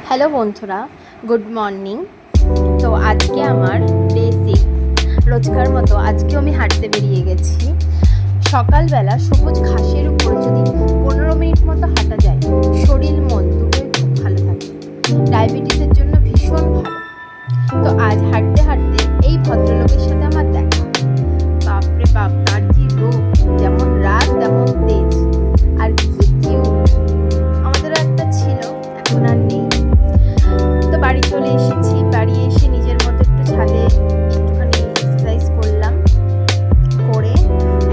Hello বন্ধুরা, good morning. তো আজকে আমার ডে 6। রোজকার মতো আজকেও আমি হাঁটতে বেরিয়ে গেছি। সকালবেলা সবুজ ঘাসের উপরে যদি 15 মিনিট মতো হাঁটা যায়, শরীর মন দুটোই খুব ভালো থাকে। ডায়াবেটিসের জন্য ভীষণ ভালো। তো আজ হাঁটতে হাঁটতে এই ভদ্রলোকের সাথে আমার দেখা। বাপরে বাপ, তার কি রূপ! যেমন রাগ তেমন তেজ, আর কি কিউট। আমাদেরও একটা ছিল, এখন আর নেই। তো বাড়ি চলে এসেছি। বাড়ি এসে নিজের মতো একটু ছাদে একটুখানি এক্সারসাইজ করলাম, করে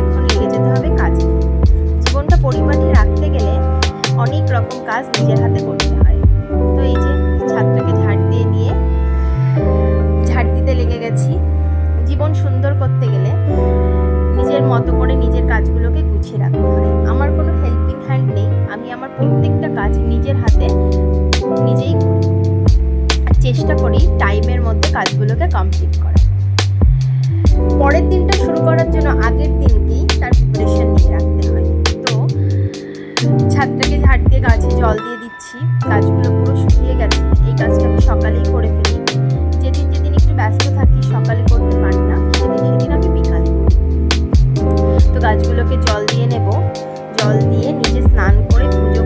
এখন লেগে যেতে হবে কাজে। জীবনটা পরিপাটি রাখতে গেলে অনেক রকম কাজ নিজের হাতে করতে হয়। তো এই যে ছাদটাকে ঝাড় দিতে লেগে গেছি। জীবন সুন্দর করতে গেলে নিজের মতো করে নিজের কাজগুলোকে গুছিয়ে রাখতে হয়। আমার কোনো হেল্পিং হ্যান্ড নেই, আমি আমার প্রত্যেকটা কাজ নিজের হাতে নিজেই করি। চেষ্টা করি টাইমের মধ্যে কাজগুলোকে কমপ্লিট করার। পরের দিনটা শুরু করার জন্য আগের দিনকেই তার প্রিপারেশন নিয়ে রাখতে হয়। তো ছাদটাকে ঝাড় দিয়ে গাছে জল দিয়ে দিচ্ছি। গাছগুলো পুরো শুকিয়ে গেছে। এই কাজটা আমি সকালেই করে ফেলি। যেদিন একটু ব্যস্ত থাকি, সকালে করতে পারি না, সেদিন আমি বিকালে করি। তো গাছগুলোকে জল দিয়ে নেব। জল দিয়ে নিজে স্নান করে পুজো